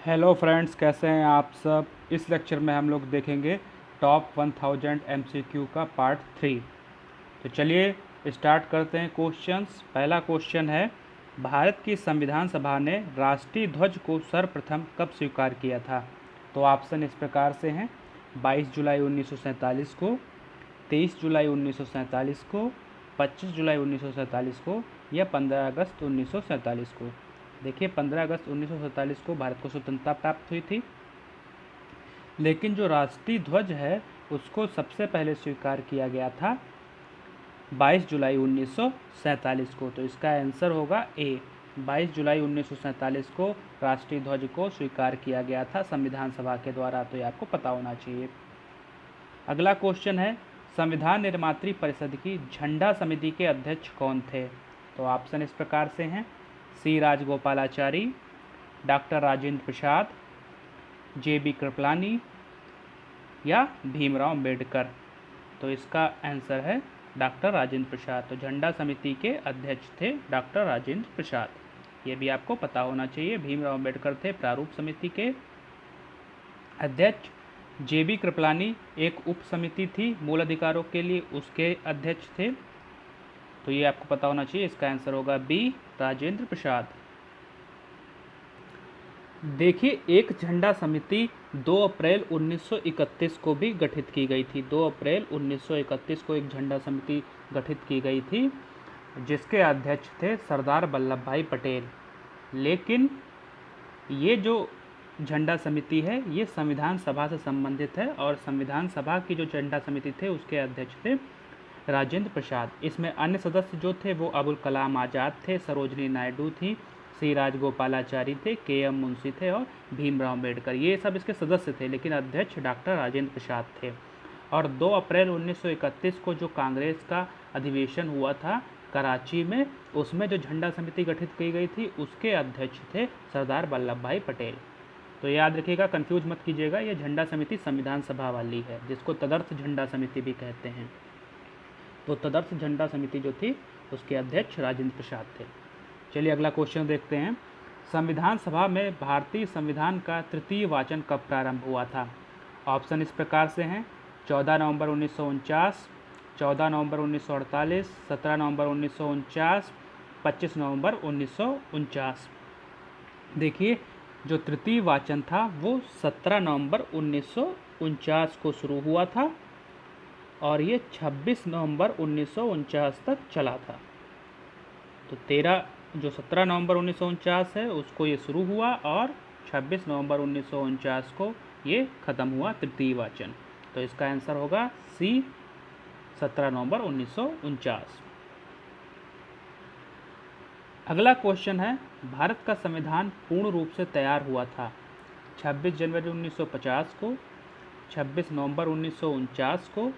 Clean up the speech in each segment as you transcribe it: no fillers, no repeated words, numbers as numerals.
Hello friends, कैसे हैं आप सब। इस लेक्चर में हम लोग देखेंगे टॉप 1000 एमसीक्यू का पार्ट 3। तो चलिए स्टार्ट करते हैं क्वेश्चंस। पहला क्वेश्चन है, भारत की संविधान सभा ने राष्ट्रीय ध्वज को सर्वप्रथम कब स्वीकार किया था। तो ऑप्शन इस प्रकार से हैं, 22 जुलाई 1947 को, 23 जुलाई 1947 को, 25 जुलाई 1947 को या 15 अगस्त 1947 को। देखिए, 15 अगस्त 1947 को भारत को स्वतंत्रता प्राप्त हुई थी, लेकिन जो राष्ट्रीय ध्वज है उसको सबसे पहले स्वीकार किया गया था 22 जुलाई 1947 को। तो इसका आंसर होगा ए, 22 जुलाई 1947 को राष्ट्रीय ध्वज को स्वीकार किया गया था संविधान सभा के द्वारा। तो ये आपको पता होना चाहिए। अगला क्वेश्चन है, संविधान निर्मात्री परिषद की झंडा समिति के अध्यक्ष कौन थे। तो ऑप्शन इस प्रकार से हैं, सी राजगोपालाचारी, डॉक्टर राजेंद्र प्रसाद, जे.बी. कृपलानी या भीमराव अम्बेडकर। तो इसका आंसर है डॉक्टर राजेंद्र प्रसाद। तो झंडा समिति के अध्यक्ष थे डॉक्टर राजेंद्र प्रसाद। ये भी आपको पता होना चाहिए। भीमराव अम्बेडकर थे प्रारूप समिति के अध्यक्ष। जे.बी. कृपलानी एक उप समिति थी मूल अधिकारों के लिए, उसके अध्यक्ष थे। तो ये आपको पता होना चाहिए। इसका आंसर होगा बी, राजेंद्र प्रसाद। देखिए, एक झंडा समिति 2 अप्रैल 1931 को भी गठित की गई थी। 2 अप्रैल 1931 को एक झंडा समिति गठित की गई थी, जिसके अध्यक्ष थे सरदार वल्लभ भाई पटेल। लेकिन ये जो झंडा समिति है ये संविधान सभा से संबंधित है, और संविधान सभा की जो झंडा समिति थे उसके अध्यक्ष थे राजेंद्र प्रसाद। इसमें अन्य सदस्य जो थे वो अबुल कलाम आज़ाद थे, सरोजनी नायडू थी, सी राजगोपालाचारी थे, के.एम. मुंशी थे और भीमराव अम्बेडकर। ये सब इसके सदस्य थे, लेकिन अध्यक्ष डॉक्टर राजेंद्र प्रसाद थे। और 2 अप्रैल 1931 को जो कांग्रेस का अधिवेशन हुआ था कराची में, उसमें जो झंडा समिति गठित की गई थी उसके अध्यक्ष थे सरदार वल्लभ भाई पटेल। तो याद रखिएगा, कंफ्यूज मत कीजिएगा, ये झंडा समिति संविधान सभा वाली है, जिसको तदर्थ झंडा समिति भी कहते हैं। तो तदर्थ झंडा समिति जो थी उसके अध्यक्ष राजेंद्र प्रसाद थे। चलिए अगला क्वेश्चन देखते हैं, संविधान सभा में भारतीय संविधान का तृतीय वाचन कब प्रारंभ हुआ था। ऑप्शन इस प्रकार से हैं, 14 नवंबर 1949, 14 नवंबर 1948, 17 नवंबर 1949, 25 नवंबर 1949। देखिए, जो तृतीय वाचन था वो 17 नवंबर 1949 को शुरू हुआ था और ये 26 नवंबर 1949 तक चला था। तो 17 नवंबर 1949 है उसको ये शुरू हुआ और 26 नवंबर 1949 को ये ख़त्म हुआ तृतीय वाचन। तो इसका आंसर होगा सी, 17 नवंबर 1949। अगला क्वेश्चन है, भारत का संविधान पूर्ण रूप से तैयार हुआ था 26 जनवरी 1950 को, 26 नवंबर 1949 को,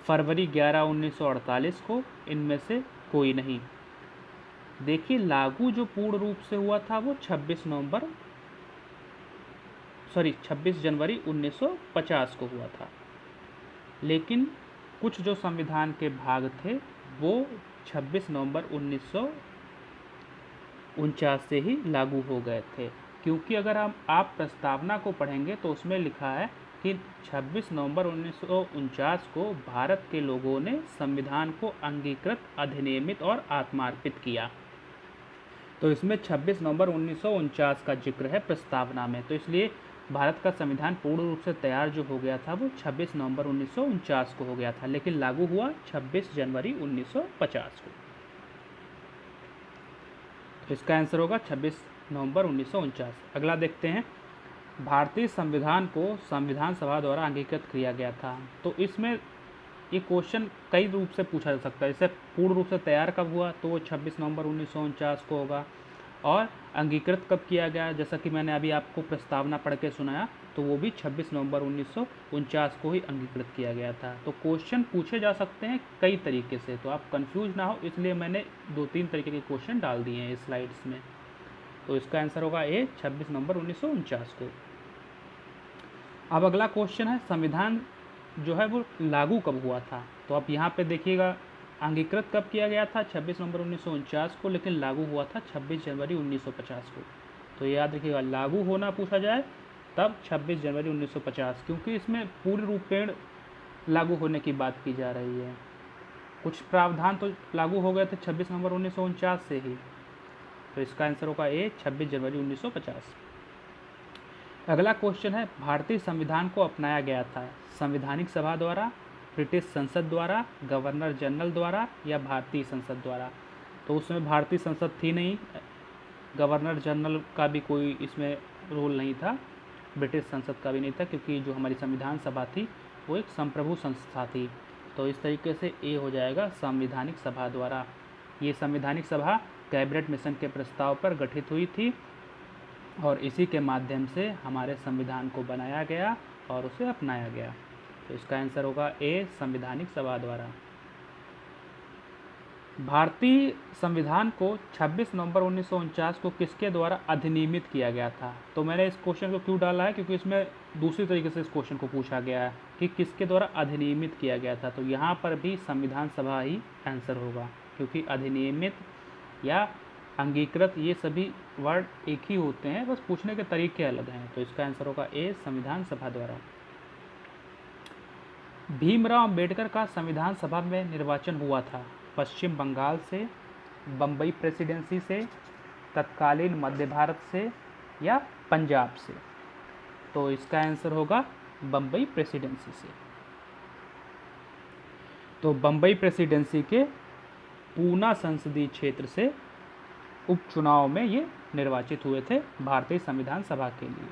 फरवरी 11 1948 को, इनमें से कोई नहीं। देखिए, लागू जो पूर्ण रूप से हुआ था वो 26 जनवरी 1950 को हुआ था, लेकिन कुछ जो संविधान के भाग थे वो 26 नवंबर 1949 से ही लागू हो गए थे। क्योंकि अगर आप प्रस्तावना को पढ़ेंगे तो उसमें लिखा है कि 26 नवंबर 1949 को भारत के लोगों ने संविधान को अंगीकृत, अधिनियमित और आत्मार्पित किया। तो इसमें 26 नवंबर 1949 का जिक्र है प्रस्तावना में। तो इसलिए भारत का संविधान पूर्ण रूप से तैयार जो हो गया था वो 26 नवंबर 1949 को हो गया था, लेकिन लागू हुआ 26 जनवरी 1950 को। तो इसका आंसर होगा 26 नवंबर 1949। अगला देखते हैं, भारतीय संविधान को संविधान सभा द्वारा अंगीकृत किया गया था। तो इसमें ये क्वेश्चन कई रूप से पूछा जा सकता है। जैसे पूर्ण रूप से तैयार कब हुआ तो वो 26 नवंबर 1949 को होगा, और अंगीकृत कब किया गया जैसा कि मैंने अभी आपको प्रस्तावना पढ़ के सुनाया तो वो भी 26 नवंबर 1949 को ही अंगीकृत किया गया था। तो क्वेश्चन पूछे जा सकते हैं कई तरीके से, तो आप कंफ्यूज ना हो इसलिए मैंने 2-3 तरीके के क्वेश्चन डाल दिए हैं इस स्लाइड्स में। तो इसका आंसर होगा ए, 26 नवंबर 1949 को। अब अगला क्वेश्चन है, संविधान जो है वो लागू कब हुआ था। तो आप यहाँ पे देखिएगा, अंगीकृत कब किया गया था 26 नवंबर 1949 को, लेकिन लागू हुआ था 26 जनवरी 1950 को। तो याद रखिएगा, लागू होना पूछा जाए तब 26 जनवरी 1950, क्योंकि इसमें पूर्ण रूपेण लागू होने की बात की जा रही है। कुछ प्रावधान तो लागू हो गए थे 26 नवंबर 1949 से ही। तो इसका आंसर होगा ए, 26 जनवरी 1950। अगला क्वेश्चन है, भारतीय संविधान को अपनाया गया था संवैधानिक सभा द्वारा, ब्रिटिश संसद द्वारा, गवर्नर जनरल द्वारा या भारतीय संसद द्वारा। तो उसमें भारतीय संसद थी नहीं, गवर्नर जनरल का भी कोई इसमें रोल नहीं था, ब्रिटिश संसद का भी नहीं था, क्योंकि जो हमारी संविधान सभा थी वो एक संप्रभु संस्था थी। तो इस तरीके से ए हो जाएगा, संवैधानिक सभा द्वारा। ये संवैधानिक सभा कैबिनेट मिशन के प्रस्ताव पर गठित हुई थी और इसी के माध्यम से हमारे संविधान को बनाया गया और उसे अपनाया गया। तो इसका आंसर होगा ए, संवैधानिक सभा द्वारा। भारतीय संविधान को 26 नवंबर 1949 को किसके द्वारा अधिनियमित किया गया था। तो मैंने इस क्वेश्चन को क्यों डाला है, क्योंकि इसमें दूसरी तरीके से इस क्वेश्चन को पूछा गया है कि किसके द्वारा अधिनियमित किया गया था। तो यहाँ पर भी संविधान सभा ही आंसर होगा, क्योंकि अधिनियमित या अंगीकृत ये सभी वर्ड एक ही होते हैं, बस पूछने के तरीके अलग हैं। तो इसका आंसर होगा ए, संविधान सभा द्वारा। भीमराव अंबेडकर का संविधान सभा में निर्वाचन हुआ था पश्चिम बंगाल से, बम्बई प्रेसिडेंसी से, तत्कालीन मध्य भारत से या पंजाब से। तो इसका आंसर होगा बम्बई प्रेसिडेंसी से। तो बम्बई प्रेसिडेंसी के पूना संसदीय क्षेत्र से उपचुनाव में ये निर्वाचित हुए थे भारतीय संविधान सभा के लिए।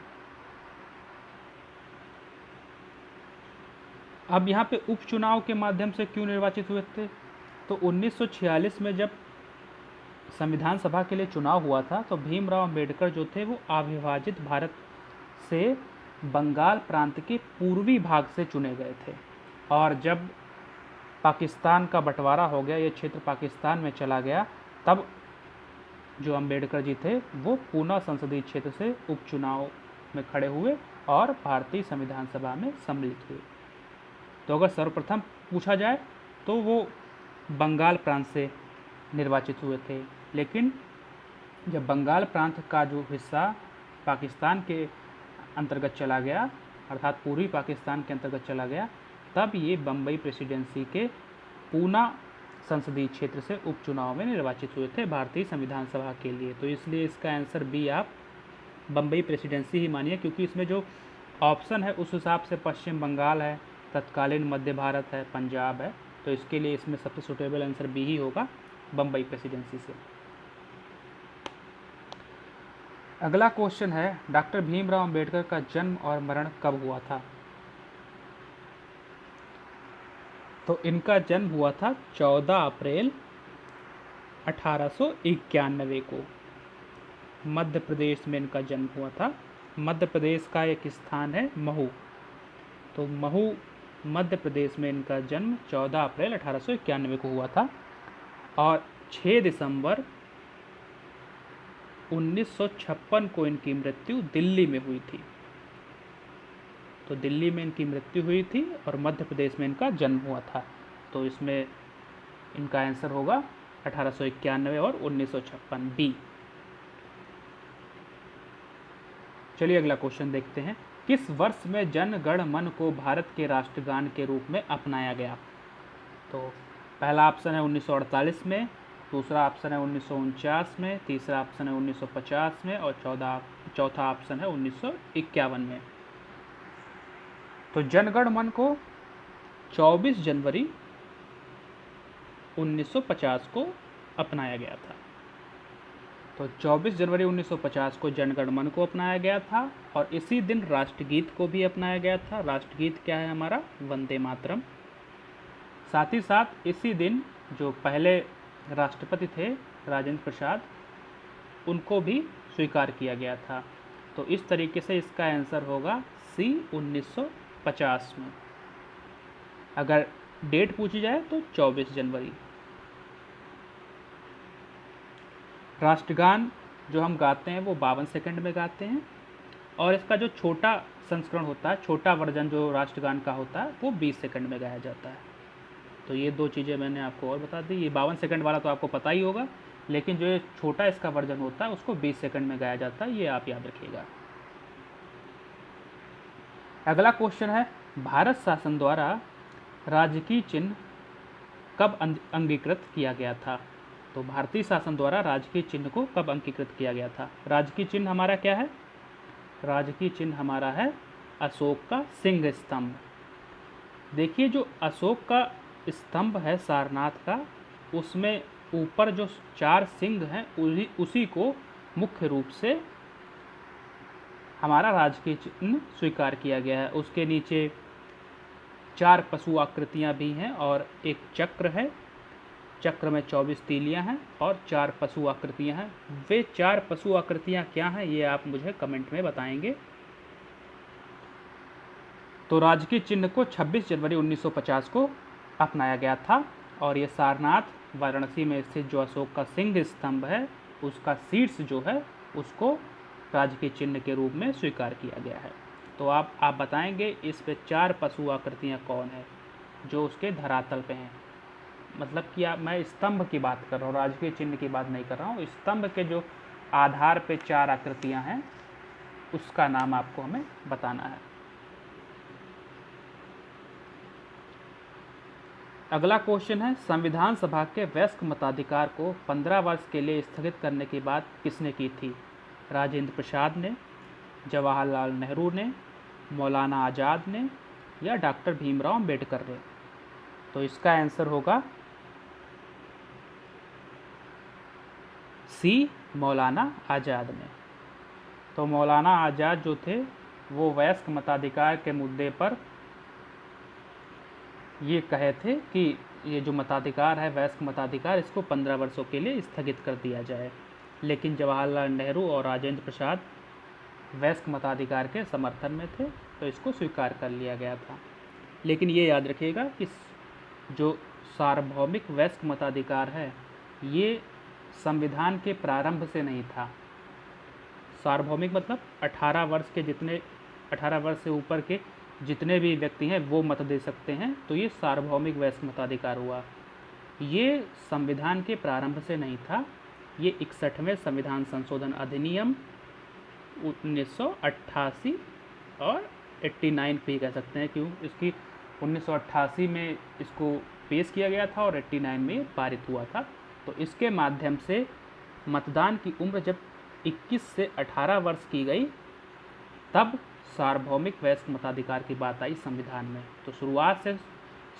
अब यहाँ पे उपचुनाव के माध्यम से क्यों निर्वाचित हुए थे, तो 1946 में जब संविधान सभा के लिए चुनाव हुआ था तो भीमराव अंबेडकर जो थे वो अविभाजित भारत से बंगाल प्रांत के पूर्वी भाग से चुने गए थे, और जब पाकिस्तान का बंटवारा हो गया, ये क्षेत्र पाकिस्तान में चला गया, तब जो अंबेडकर जी थे वो पूना संसदीय क्षेत्र से उपचुनाव में खड़े हुए और भारतीय संविधान सभा में सम्मिलित हुए। तो अगर सर्वप्रथम पूछा जाए तो वो बंगाल प्रांत से निर्वाचित हुए थे, लेकिन जब बंगाल प्रांत का जो हिस्सा पाकिस्तान के अंतर्गत चला गया, अर्थात पूर्वी पाकिस्तान के अंतर्गत चला गया, तब ये बम्बई प्रेसिडेंसी के पूना संसदीय क्षेत्र से उपचुनाव में निर्वाचित हुए थे भारतीय संविधान सभा के लिए। तो इसलिए इसका आंसर बी आप बम्बई प्रेसिडेंसी ही मानिए, क्योंकि इसमें जो ऑप्शन है उस हिसाब से पश्चिम बंगाल है, तत्कालीन मध्य भारत है, पंजाब है। तो इसके लिए इसमें सबसे सुटेबल आंसर बी ही होगा, बम्बई प्रेसिडेंसी से। अगला क्वेश्चन है, डॉक्टर भीमराव अंबेडकर का जन्म और मरण कब हुआ था। तो इनका जन्म हुआ था 14 अप्रैल 1891 को, मध्य प्रदेश में इनका जन्म हुआ था। मध्य प्रदेश का एक स्थान है महू, तो महू मध्य प्रदेश में इनका जन्म 14 अप्रैल 1891 को हुआ था, और 6 दिसंबर 1956 को इनकी मृत्यु दिल्ली में हुई थी। तो दिल्ली में इनकी मृत्यु हुई थी और मध्य प्रदेश में इनका जन्म हुआ था। तो इसमें इनका आंसर होगा 1891 और 1956, बी। चलिए अगला क्वेश्चन देखते हैं, किस वर्ष में जन गण मन को भारत के राष्ट्रगान के रूप में अपनाया गया। तो पहला ऑप्शन है 1948 में, दूसरा ऑप्शन है 1949 में, तीसरा ऑप्शन है 1950 में और चौथा ऑप्शन है 1951 में। तो जनगण मन को 24 जनवरी 1950 को अपनाया गया था। तो 24 जनवरी 1950 को जनगण मन को अपनाया गया था, और इसी दिन राष्ट्रगीत को भी अपनाया गया था। राष्ट्रगीत क्या है हमारा, वंदे मातरम। साथ ही साथ इसी दिन जो पहले राष्ट्रपति थे राजेंद्र प्रसाद, उनको भी स्वीकार किया गया था। तो इस तरीके से इसका आंसर होगा सी, 1950 में। अगर डेट पूछी जाए तो 24 जनवरी। राष्ट्रगान जो हम गाते हैं वो 52 सेकंड में गाते हैं, और इसका जो छोटा संस्करण होता है, छोटा वर्जन जो राष्ट्रगान का होता है, वो 20 सेकंड में गाया जाता है। तो ये दो चीज़ें मैंने आपको और बता दी। ये 52 सेकंड वाला तो आपको पता ही होगा, लेकिन जो ये छोटा इसका वर्जन होता है उसको 20 सेकंड में गाया जाता है, ये आप याद रखिएगा। अगला क्वेश्चन है, भारत शासन द्वारा राजकीय चिन्ह कब अंगीकृत किया गया था? तो भारतीय शासन द्वारा राजकीय चिन्ह को कब अंगीकृत किया गया था? राजकीय चिन्ह हमारा क्या है? राजकीय चिन्ह हमारा है अशोक का सिंह स्तंभ। देखिए जो अशोक का स्तंभ है सारनाथ का, उसमें ऊपर जो 4 सिंह हैं उसी को मुख्य रूप से हमारा राजकीय चिन्ह स्वीकार किया गया है। उसके नीचे 4 पशु आकृतियाँ भी हैं और एक चक्र है, चक्र में 24 तीलियाँ हैं और 4 पशु आकृतियाँ हैं। वे 4 पशु आकृतियाँ क्या हैं ये आप मुझे कमेंट में बताएंगे। तो राजकीय चिन्ह को 26 जनवरी 1950 को अपनाया गया था और ये सारनाथ वाराणसी में स्थित जो अशोक का सिंह स्तंभ है उसका शीर्ष जो है उसको राजकीय चिन्ह के रूप में स्वीकार किया गया है। तो आप बताएंगे इस पे 4 पशु आकृतियाँ कौन है जो उसके धरातल पे हैं? मतलब कि मैं स्तंभ की बात कर रहा हूँ, राजकीय चिन्ह की बात नहीं कर रहा हूँ। स्तंभ के जो आधार पे 4 आकृतियाँ हैं उसका नाम आपको हमें बताना है। अगला क्वेश्चन है, संविधान सभा के वयस्क मताधिकार को 15 वर्ष के लिए स्थगित करने की बात किसने की थी? राजेंद्र प्रसाद ने, जवाहरलाल नेहरू ने, मौलाना आज़ाद ने या डॉक्टर भीमराव अम्बेडकर ने? तो इसका आंसर होगा सी, मौलाना आज़ाद ने। तो मौलाना आज़ाद जो थे वो वयस्क मताधिकार के मुद्दे पर ये कहे थे कि ये जो मताधिकार है वयस्क मताधिकार इसको 15 वर्षों के लिए स्थगित कर दिया जाए। लेकिन जवाहरलाल नेहरू और राजेंद्र प्रसाद वयस्क मताधिकार के समर्थन में थे तो इसको स्वीकार कर लिया गया था। लेकिन ये याद रखिएगा कि जो सार्वभौमिक वयस्क मताधिकार है ये संविधान के प्रारंभ से नहीं था। सार्वभौमिक मतलब 18 वर्ष से ऊपर के जितने भी व्यक्ति हैं वो मत दे सकते हैं, तो ये सार्वभौमिक वयस्क मताधिकार हुआ। ये संविधान के प्रारंभ से नहीं था, ये 61वें संविधान संशोधन अधिनियम 1988 और 89 पे कह सकते हैं, क्यों इसकी 1988 में इसको पेश किया गया था और 89 में पारित हुआ था। तो इसके माध्यम से मतदान की उम्र जब 21 से 18 वर्ष की गई तब सार्वभौमिक वयस्क मताधिकार की बात आई संविधान में। तो शुरुआत से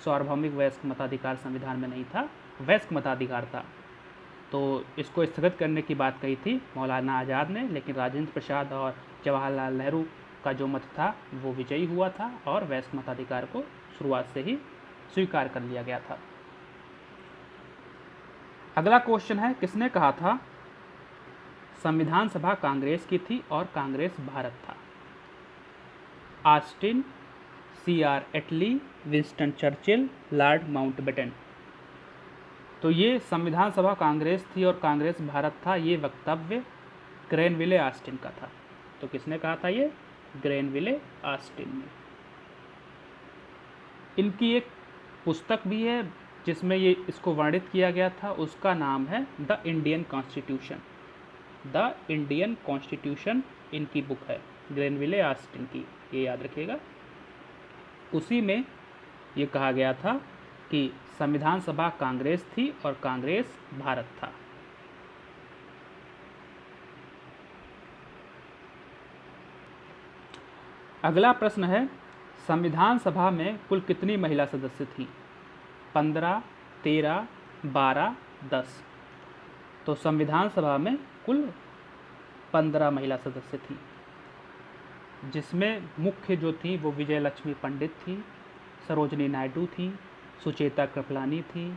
सार्वभौमिक वयस्क मताधिकार संविधान में नहीं था, वयस्क मताधिकार था। तो इसको स्थगित करने की बात कही थी मौलाना आज़ाद ने, लेकिन राजेंद्र प्रसाद और जवाहरलाल नेहरू का जो मत था वो विजयी हुआ था और वयस्क मताधिकार को शुरुआत से ही स्वीकार कर लिया गया था। अगला क्वेश्चन है, किसने कहा था संविधान सभा कांग्रेस की थी और कांग्रेस भारत था? ऑस्टिन, CR एटली, विंस्टन चर्चिल, लॉर्ड माउंटबेटन? तो ये संविधान सभा कांग्रेस थी और कांग्रेस भारत था, ये वक्तव्य ग्रेनविले ऑस्टिन का था। तो किसने कहा था ये? ग्रेनविले ऑस्टिन ने। इनकी एक पुस्तक भी है जिसमें ये इसको वर्णित किया गया था, उसका नाम है the Indian constitution. The Indian constitution इनकी बुक है ग्रेनविले ऑस्टिन की, ये याद रखिएगा। उसी में ये कहा गया था कि संविधान सभा कांग्रेस थी और कांग्रेस भारत था। अगला प्रश्न है, संविधान सभा में कुल कितनी महिला सदस्य थी? 15, 13, 12, 10? तो संविधान सभा में कुल 15 महिला सदस्य थी, जिसमें मुख्य जो थी वो विजय लक्ष्मी पंडित थी, सरोजनी नायडू थी, सुचेता कृपलानी थी,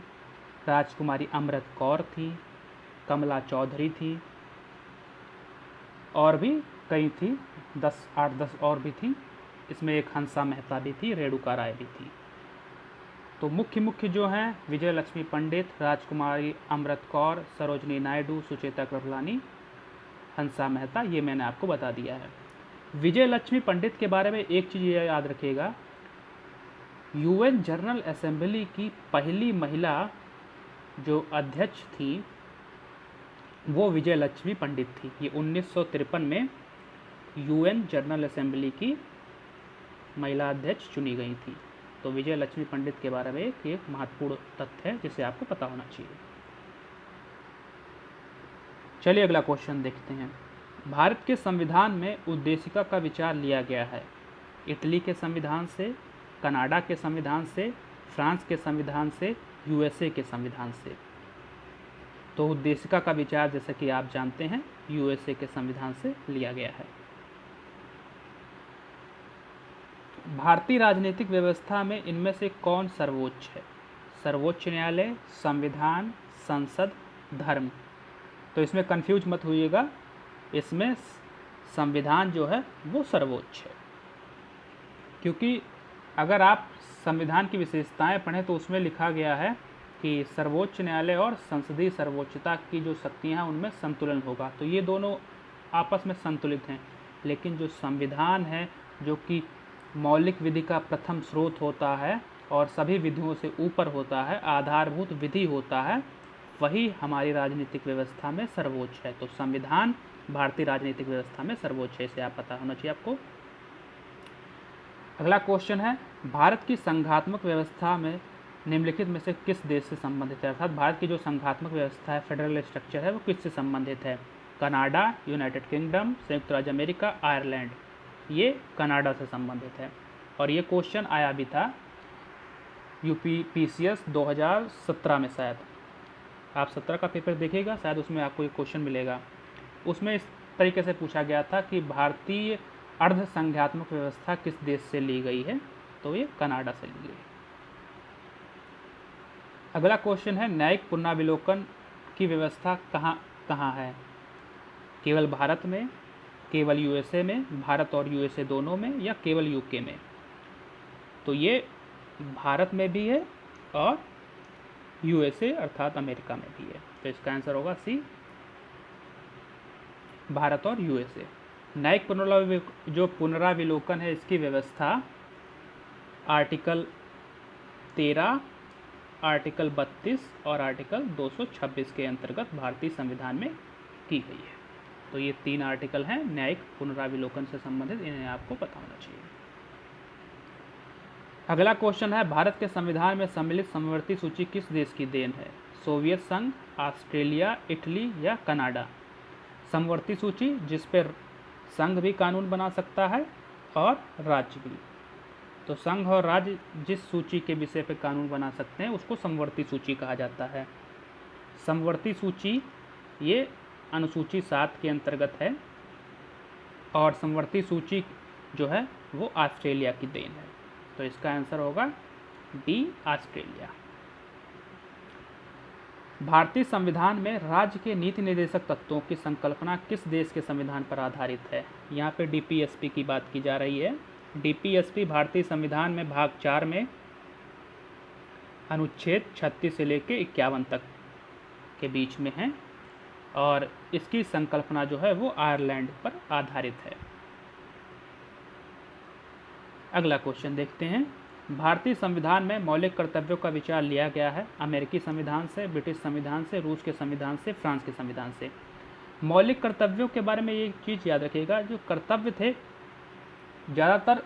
राजकुमारी अमृत कौर थी, कमला चौधरी थी और भी कई थी, 8-10 और भी थी। इसमें एक हंसा मेहता भी थी, रेणुका राय भी थी। तो मुख्य जो हैं विजय लक्ष्मी पंडित, राजकुमारी अमृत कौर, सरोजनी नायडू, सुचेता कृपलानी, हंसा मेहता, ये मैंने आपको बता दिया है। विजय लक्ष्मी पंडित के बारे में एक चीज़ ये याद रखिएगा, UN जनरल असेंबली की पहली महिला जो अध्यक्ष थी वो विजय लक्ष्मी पंडित थी। ये 1953 में यूएन जनरल असेंबली की महिला अध्यक्ष चुनी गई थी। तो विजय लक्ष्मी पंडित के बारे में एक महत्वपूर्ण तथ्य है जिसे आपको पता होना चाहिए। चलिए अगला क्वेश्चन देखते हैं। भारत के संविधान में उद्देशिका का विचार लिया गया है इटली के संविधान से, कनाडा के संविधान से, फ्रांस के संविधान से, यूएसए के संविधान से। तो उद्देशिका का विचार जैसे कि आप जानते हैं यूएसए के संविधान से लिया गया है। भारतीय राजनीतिक व्यवस्था में इनमें से कौन सर्वोच्च है? सर्वोच्च न्यायालय, संविधान, संसद, धर्म। तो इसमें कंफ्यूज मत होइएगा, इसमें संविधान जो है वो सर्वोच्च है, क्योंकि अगर आप संविधान की विशेषताएं पढ़ें तो उसमें लिखा गया है कि सर्वोच्च न्यायालय और संसदीय सर्वोच्चता की जो शक्तियां हैं उनमें संतुलन होगा। तो ये दोनों आपस में संतुलित हैं, लेकिन जो संविधान है जो कि मौलिक विधि का प्रथम स्रोत होता है और सभी विधियों से ऊपर होता है, आधारभूत विधि होता है, वही हमारी राजनीतिक व्यवस्था में सर्वोच्च है। तो संविधान भारतीय राजनीतिक व्यवस्था में सर्वोच्च है, इसे आप पता होना चाहिए आपको। अगला क्वेश्चन है, भारत की संघात्मक व्यवस्था में निम्नलिखित में से किस देश से संबंधित है? अर्थात भारत की जो संघात्मक व्यवस्था है, फेडरल स्ट्रक्चर है, वो किससे संबंधित है? कनाडा, यूनाइटेड किंगडम, संयुक्त राज्य अमेरिका, आयरलैंड। ये कनाडा से संबंधित है और ये क्वेश्चन आया भी था यूपीपीसीएस 2017 में। शायद आप 17 का पेपर देखिएगा, शायद उसमें आपको एक क्वेश्चन मिलेगा। उसमें इस तरीके से पूछा गया था कि भारतीय अर्ध संघात्मक व्यवस्था किस देश से ली गई है? तो ये कनाडा से ली गई। अगला क्वेश्चन है, न्यायिक पुनराविलोकन की व्यवस्था कहाँ कहाँ है? केवल भारत में, केवल यूएसए में, भारत और यूएसए दोनों में, या केवल यूके में? तो ये भारत में भी है और यूएसए अर्थात अमेरिका में भी है। तो इसका आंसर होगा सी, भारत और यूएसए। न्यायिक जो पुनराविलोकन है इसकी व्यवस्था आर्टिकल 13, आर्टिकल 32 और आर्टिकल 226 के अंतर्गत भारतीय संविधान में की गई है। तो ये 3 आर्टिकल हैं न्यायिक पुनराविलोकन से संबंधित, इन्हें आपको पता होना चाहिए। अगला क्वेश्चन है, भारत के संविधान में सम्मिलित समवर्ती सूची किस देश की देन है? सोवियत संघ, ऑस्ट्रेलिया, इटली या कनाडा? समवर्ती सूची जिस पर संघ भी कानून बना सकता है और राज्य भी। तो संघ और राज्य जिस सूची के विषय पर कानून बना सकते हैं उसको समवर्ती सूची कहा जाता है। समवर्ती सूची ये अनुसूची 7 के अंतर्गत है और समवर्ती सूची जो है वो ऑस्ट्रेलिया की देन है। तो इसका आंसर होगा डी, ऑस्ट्रेलिया। भारतीय संविधान में राज्य के नीति निर्देशक तत्वों की संकल्पना किस देश के संविधान पर आधारित है? यहाँ पे डीपीएसपी की बात की जा रही है। डीपीएसपी भारतीय संविधान में भाग 4 में अनुच्छेद 36 से लेकर 51 तक के बीच में है और इसकी संकल्पना जो है वो आयरलैंड पर आधारित है। अगला क्वेश्चन देखते हैं, भारतीय संविधान में मौलिक कर्तव्यों का विचार लिया गया है अमेरिकी संविधान से, ब्रिटिश संविधान से, रूस के संविधान से, फ्रांस के संविधान से। मौलिक कर्तव्यों के बारे में ये चीज़ याद रखिएगा, जो कर्तव्य थे ज़्यादातर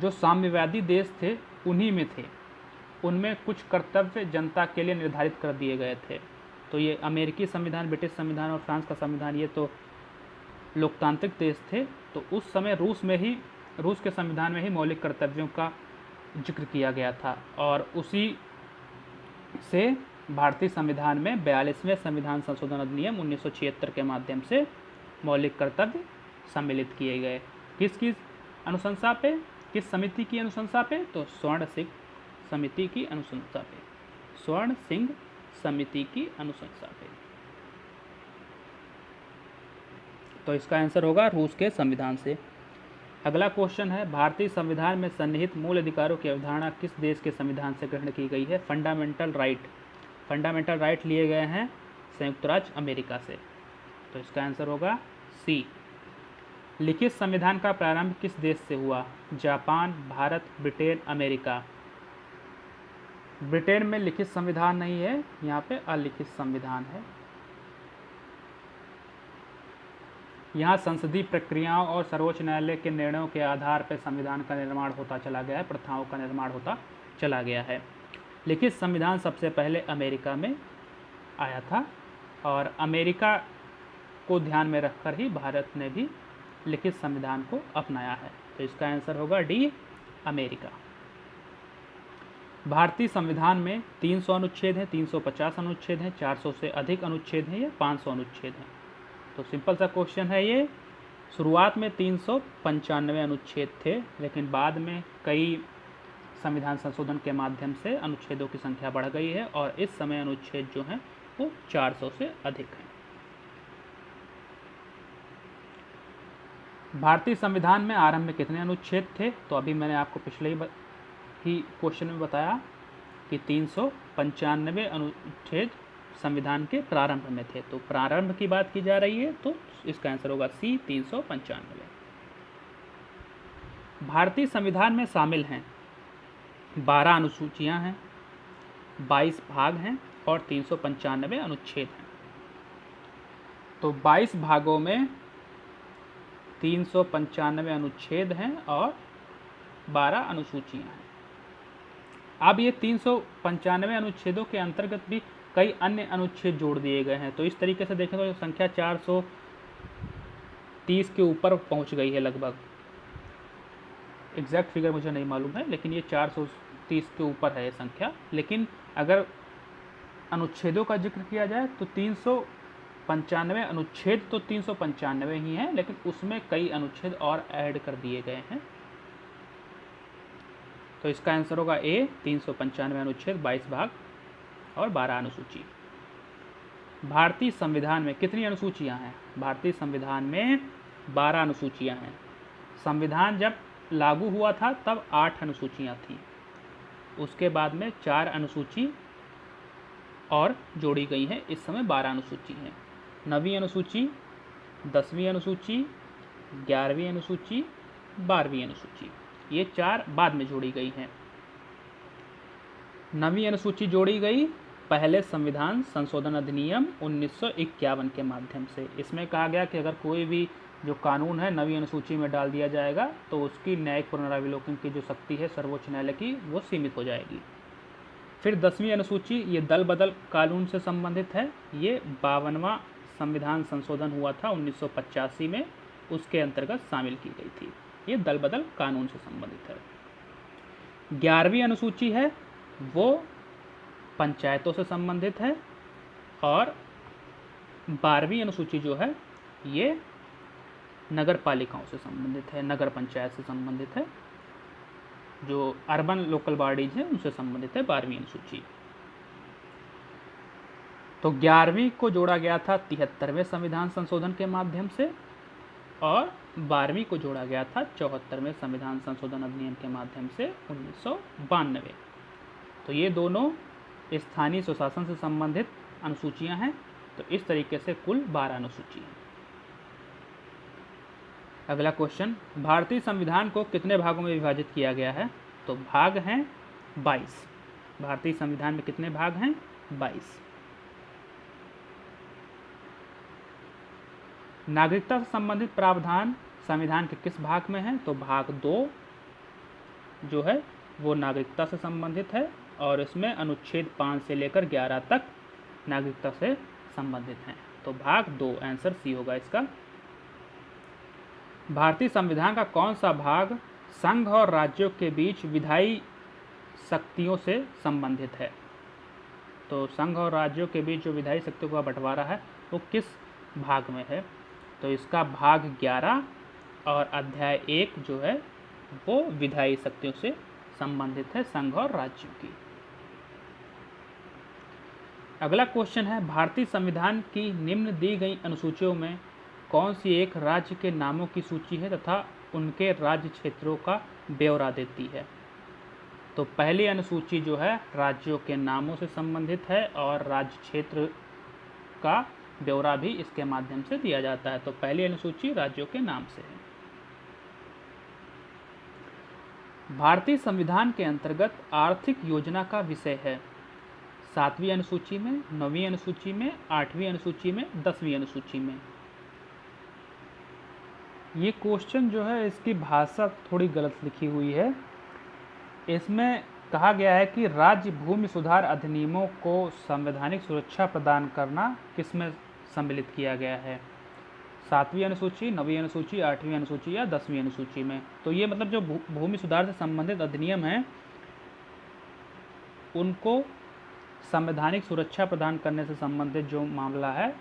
जो साम्यवादी देश थे उन्हीं में थे, उनमें कुछ कर्तव्य जनता के लिए निर्धारित कर दिए गए थे। तो ये अमेरिकी संविधान, ब्रिटिश संविधान और फ्रांस का संविधान ये तो लोकतांत्रिक देश थे। तो उस समय रूस के संविधान में ही मौलिक कर्तव्यों का जिक्र किया गया था और उसी से भारतीय संविधान में 42वें संविधान संशोधन अधिनियम 1976 के माध्यम से मौलिक कर्तव्य सम्मिलित किए गए। किसकी अनुशंसा पे, किस समिति की अनुशंसा पे? तो स्वर्ण सिंह समिति की अनुशंसा पे, स्वर्ण सिंह समिति की अनुशंसा पे। तो इसका आंसर होगा रूस के संविधान से। अगला क्वेश्चन है, भारतीय संविधान में सन्निहित मूल अधिकारों की अवधारणा किस देश के संविधान से ग्रहण की गई है? फंडामेंटल राइट लिए गए हैं संयुक्त राज्य अमेरिका से। तो इसका आंसर होगा सी। लिखित संविधान का प्रारंभ किस देश से हुआ? Japan, Bharat, Britain, America. Britain में लिखित संविधान नहीं है, यहाँ पे अलिखित संविधान है। यहाँ संसदीय प्रक्रियाओं और सर्वोच्च न्यायालय के निर्णयों के आधार पर संविधान का निर्माण होता चला गया है, प्रथाओं का निर्माण होता चला गया है। लिखित संविधान सबसे पहले अमेरिका में आया था और अमेरिका को ध्यान में रखकर ही भारत ने भी लिखित संविधान को अपनाया है। तो इसका आंसर होगा डी, अमेरिका। भारतीय संविधान में 300 अनुच्छेद हैं, 350 अनुच्छेद हैं, 400 से अधिक अनुच्छेद हैं या 500 अनुच्छेद हैं। तो सिंपल सा क्वेश्चन है ये। शुरुआत में 395 अनुच्छेद थे, लेकिन बाद में कई संविधान संशोधन के माध्यम से अनुच्छेदों की संख्या बढ़ गई है और इस समय अनुच्छेद जो हैं वो 400 से अधिक हैं। भारतीय संविधान में आरंभ में कितने अनुच्छेद थे? तो अभी मैंने आपको पिछले ही क्वेश्चन में बताया कि 395 अनुच्छेद संविधान के प्रारंभ में थे। तो प्रारंभ की बात की जा रही है, तो इसका आंसर होगा सी, 395। भारतीय संविधान में शामिल हैं 12 अनुसूचियां हैं, 22 भाग हैं और 395 अनुच्छेद हैं। तो 22 भागों में 395 अनुच्छेद हैं और 12 अनुसूचियां हैं। अब ये 395 अनुच्छेदों के अंतर्गत भी कई अन्य अनुच्छेद जोड़ दिए गए हैं। तो इस तरीके से देखें तो संख्या 430 के ऊपर पहुंच गई है लगभग। एग्जैक्ट फिगर मुझे नहीं मालूम है, लेकिन ये 430 के ऊपर है ये संख्या। लेकिन अगर अनुच्छेदों का जिक्र किया जाए तो 395 अनुच्छेद तो 395 ही हैं, लेकिन उसमें कई अनुच्छेद और ऐड कर दिए गए हैं। तो इसका आंसर होगा ए, 395 अनुच्छेद, 22 भाग और 12 अनुसूची। भारतीय संविधान में कितनी अनुसूचियां हैं? भारतीय संविधान में 12 अनुसूचियां हैं। संविधान जब लागू हुआ था तब 8 अनुसूचियां थीं। उसके बाद में 4 अनुसूची और जोड़ी गई हैं। इस समय 12 अनुसूची हैं। 9वीं अनुसूची, 10वीं अनुसूची, 11वीं अनुसूची, 12वीं अनुसूची, ये 4 बाद में जोड़ी गई हैं। 9वीं अनुसूची जोड़ी गई पहले संविधान संशोधन अधिनियम 1951 के माध्यम से। इसमें कहा गया कि अगर कोई भी जो कानून है 9वीं अनुसूची में डाल दिया जाएगा तो उसकी न्यायिक पुनरावलोकन की जो शक्ति है सर्वोच्च न्यायालय की, वो सीमित हो जाएगी। फिर 10वीं अनुसूची, ये दल बदल कानून से संबंधित है। ये 52वां संविधान संशोधन हुआ था 1985 में, उसके अंतर्गत शामिल की गई थी। ये दल बदल कानून से संबंधित है। 11वीं अनुसूची है वो पंचायतों से संबंधित है और 12वीं अनुसूची जो है ये नगर पालिकाओं से संबंधित है, नगर पंचायत से संबंधित है, जो अर्बन लोकल बॉडीज हैं उनसे संबंधित है 12वीं अनुसूची। तो 11वीं को जोड़ा गया था 73वें संविधान संशोधन के माध्यम से और 12वीं को जोड़ा गया था 74वें संविधान संशोधन अधिनियम के माध्यम से 1992। तो ये दोनों स्थानीय स्वशासन से संबंधित अनुसूचियां हैं। तो इस तरीके से कुल 12 अनुसूची हैं। अगला क्वेश्चन, भारतीय संविधान को कितने भागों में विभाजित किया गया है? तो भाग हैं 22। भारतीय संविधान में कितने भाग हैं? 22। नागरिकता से संबंधित प्रावधान संविधान के किस भाग में है? तो भाग 2 जो है वो नागरिकता से संबंधित है और इसमें अनुच्छेद 5 से लेकर 11 तक नागरिकता से संबंधित हैं। तो भाग 2, आंसर सी होगा इसका। भारतीय संविधान का कौन सा भाग संघ और राज्यों के बीच विधायी शक्तियों से संबंधित है? तो संघ और राज्यों के बीच जो विधायी शक्तियों का बंटवारा है वो किस भाग में है? तो इसका भाग 11 और अध्याय 1 जो है वो विधायी शक्तियों से संबंधित है, संघ और राज्यों की। अगला क्वेश्चन है, भारतीय संविधान की निम्न दी गई अनुसूचियों में कौन सी एक राज्य के नामों की सूची है तथा उनके राज्य क्षेत्रों का ब्यौरा देती है? तो पहली अनुसूची जो है राज्यों के नामों से संबंधित है और राज्य क्षेत्र का ब्यौरा भी इसके माध्यम से दिया जाता है। तो पहली अनुसूची राज्यों के नाम से है। भारतीय संविधान के अंतर्गत आर्थिक योजना का विषय है 7वीं अनुसूची में, 9वीं अनुसूची में, 8वीं अनुसूची में, 10वीं अनुसूची में। ये क्वेश्चन जो है इसकी भाषा थोड़ी गलत लिखी हुई है। इसमें कहा गया है कि राज्य भूमि सुधार अधिनियमों को संवैधानिक सुरक्षा प्रदान करना किसमें सम्मिलित किया गया है, 7वीं अनुसूची, 9वीं अनुसूची, 8वीं अनुसूची या 10वीं अनुसूची में। तो ये मतलब जो भूमि सुधार से संबंधित अधिनियम हैं उनको संवैधानिक सुरक्षा प्रदान करने से संबंधित जो मामला है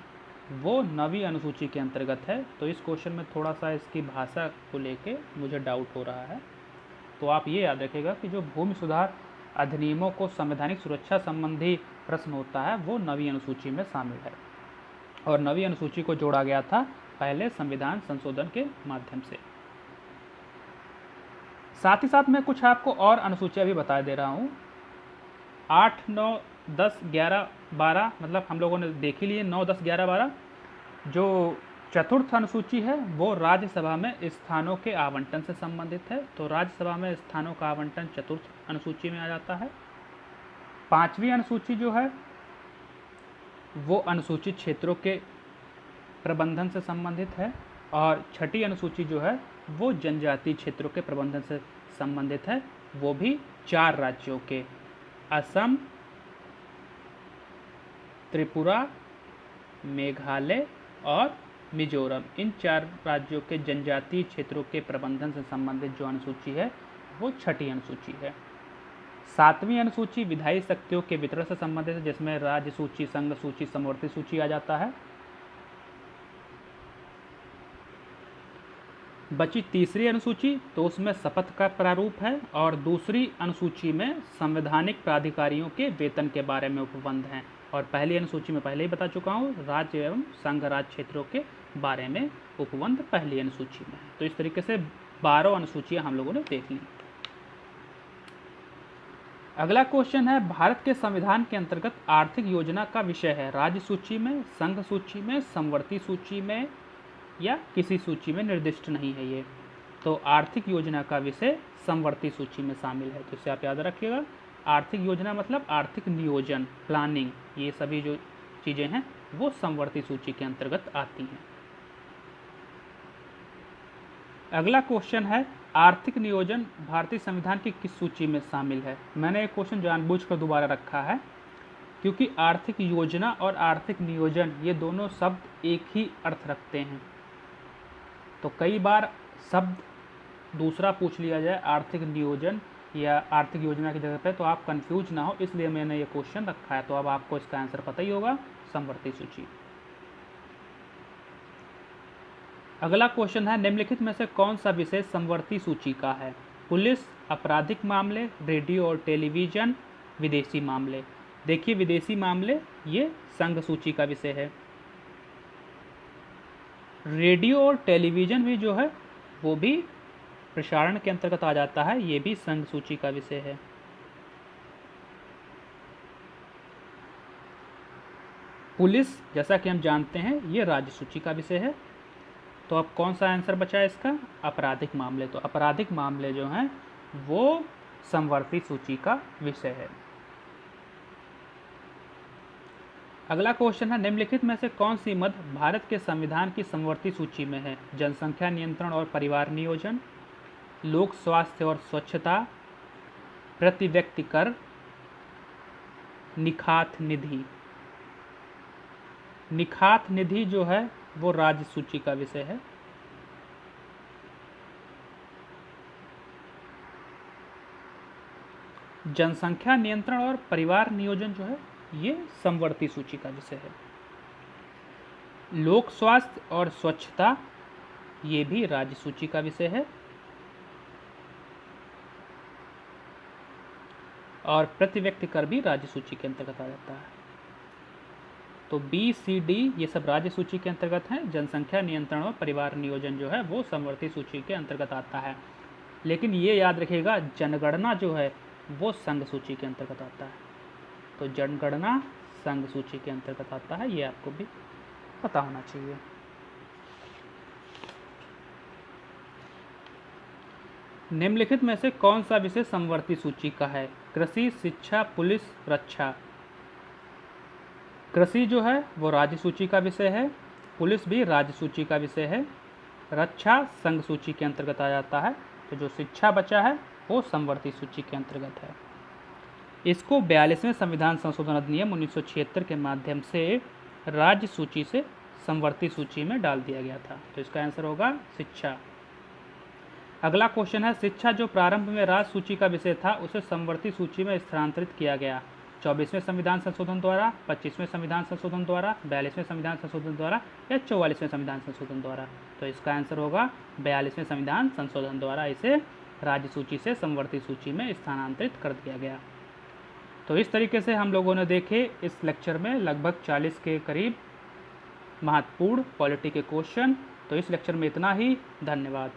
वो 9वीं अनुसूची के अंतर्गत है। तो इस क्वेश्चन में थोड़ा सा इसकी भाषा को लेके मुझे डाउट हो रहा है। तो आप ये याद रखिएगा कि जो भूमि सुधार अधिनियमों को संवैधानिक सुरक्षा संबंधी प्रश्न होता है वो 9वीं अनुसूची में शामिल है, और 9वीं अनुसूची को जोड़ा गया था पहले संविधान संशोधन के माध्यम से। साथ ही साथ मैं कुछ आपको और अनुसूचियाँ भी बता दे रहा हूँ। 8, 9, 10, 11, 12 मतलब हम लोगों ने देख ही लिए 9, 10, 11, 12। जो चतुर्थ अनुसूची है वो राज्यसभा में स्थानों के आवंटन से संबंधित है। तो राज्यसभा में स्थानों का आवंटन चतुर्थ अनुसूची में आ जाता है। 5वीं अनुसूची जो है वो अनुसूचित क्षेत्रों के प्रबंधन से संबंधित है, और 6ठी अनुसूची जो है वो जनजातीय क्षेत्रों के प्रबंधन से संबंधित है, वो भी 4 राज्यों के, असम, त्रिपुरा, मेघालय और मिजोरम। इन 4 राज्यों के जनजातीय क्षेत्रों के प्रबंधन से संबंधित जो अनुसूची है वो 6ठी अनुसूची है। 7वीं अनुसूची विधायी शक्तियों के वितरण से संबंधित है, जिसमें राज्य सूची, संघ सूची, समवर्ती सूची आ जाता है। बची तीसरी अनुसूची, तो उसमें शपथ का प्रारूप है, और दूसरी अनुसूची में संवैधानिक प्राधिकारियों के वेतन के बारे में उपबंध हैं, और पहली अनुसूची में पहले ही बता चुका हूँ राज्य एवं संघ राज्य क्षेत्रों के बारे में उपबंध पहली अनुसूची में है। तो इस तरीके से 12 अनुसूचियाँ हम लोगों ने देख ली। अगला क्वेश्चन है, भारत के संविधान के अंतर्गत आर्थिक योजना का विषय है राज्य सूची में, संघ सूची में, समवर्ती सूची में या किसी सूची में निर्दिष्ट नहीं है ये। तो आर्थिक योजना का विषय समवर्ती सूची में शामिल है। तो इसे आप याद रखिएगा। आर्थिक योजना मतलब आर्थिक नियोजन, प्लानिंग, ये सभी जो चीज़ें हैं वो समवर्ती सूची के अंतर्गत आती हैं। अगला क्वेश्चन है, आर्थिक नियोजन भारतीय संविधान की किस सूची में शामिल है। मैंने ये क्वेश्चन जानबूझकर दोबारा रखा है क्योंकि आर्थिक योजना और आर्थिक नियोजन ये दोनों शब्द एक ही अर्थ रखते हैं। तो कई बार शब्द दूसरा पूछ लिया जाए आर्थिक नियोजन या आर्थिक योजना की जगह पे, तो आप कंफ्यूज ना हो, इसलिए मैंने ये क्वेश्चन रखा है। तो अब आपको इसका आंसर पता ही होगा, समवर्ती सूची। अगला क्वेश्चन है, निम्नलिखित में से कौन सा विषय समवर्ती सूची का है। पुलिस, आपराधिक मामले, रेडियो और टेलीविजन, विदेशी मामले। देखिए विदेशी मामले ये संघ सूची का विषय है। रेडियो और टेलीविज़न भी जो है वो भी प्रसारण के अंतर्गत आ जाता है, ये भी संघ सूची का विषय है। पुलिस जैसा कि हम जानते हैं ये राज्य सूची का विषय है। तो अब कौन सा आंसर बचा है इसका, आपराधिक मामले। तो आपराधिक मामले जो हैं वो समवर्ती सूची का विषय है। अगला क्वेश्चन है, निम्नलिखित में से कौन सी मद भारत के संविधान की समवर्ती सूची में है। जनसंख्या नियंत्रण और परिवार नियोजन, लोक स्वास्थ्य और स्वच्छता, प्रति व्यक्ति कर, निखात निधि। निखात निधि जो है वो राज्य सूची का विषय है। जनसंख्या नियंत्रण और परिवार नियोजन जो है ये समवर्ती सूची का विषय है। लोक स्वास्थ्य और स्वच्छता ये भी राज्य सूची का विषय है, और प्रति व्यक्ति कर भी राज्य सूची के अंतर्गत आ जाता है। तो बी, सी, डी ये सब राज्य सूची के अंतर्गत हैं। जनसंख्या नियंत्रण और परिवार नियोजन जो है वो समवर्ती सूची के अंतर्गत आता है। लेकिन ये याद रखिएगा, जनगणना जो है वो संघ सूची के अंतर्गत आता है। तो जनगणना संघ सूची के अंतर्गत आता है, ये आपको भी पता होना चाहिए। निम्नलिखित में से कौन सा विषय समवर्ती सूची का है। कृषि, शिक्षा, पुलिस, रक्षा। कृषि जो है वो राज्य सूची का विषय है, पुलिस भी राज्य सूची का विषय है, रक्षा संघ सूची के अंतर्गत आ जाता है। तो जो शिक्षा बचा है वो समवर्ती सूची के अंतर्गत है। इसको 42वें संविधान संशोधन अधिनियम 1976 के माध्यम से राज्य सूची से समवर्ती सूची में डाल दिया गया था। तो इसका आंसर होगा शिक्षा। अगला क्वेश्चन है, शिक्षा जो प्रारंभ में राज्य सूची का विषय था उसे समवर्ती सूची में स्थानांतरित किया गया 24वें संविधान संशोधन द्वारा, 25वें संविधान संशोधन द्वारा, 42वें संविधान संशोधन द्वारा या 44वें संविधान संशोधन द्वारा। तो इसका आंसर होगा 42वें संविधान संशोधन द्वारा इसे राज्य सूची से समवर्ती सूची में स्थानांतरित कर दिया गया। तो इस तरीके से हम लोगों ने देखे इस लेक्चर में लगभग 40 के करीब महत्वपूर्ण पॉलिटी के क्वेश्चन। तो इस लेक्चर में इतना ही। धन्यवाद।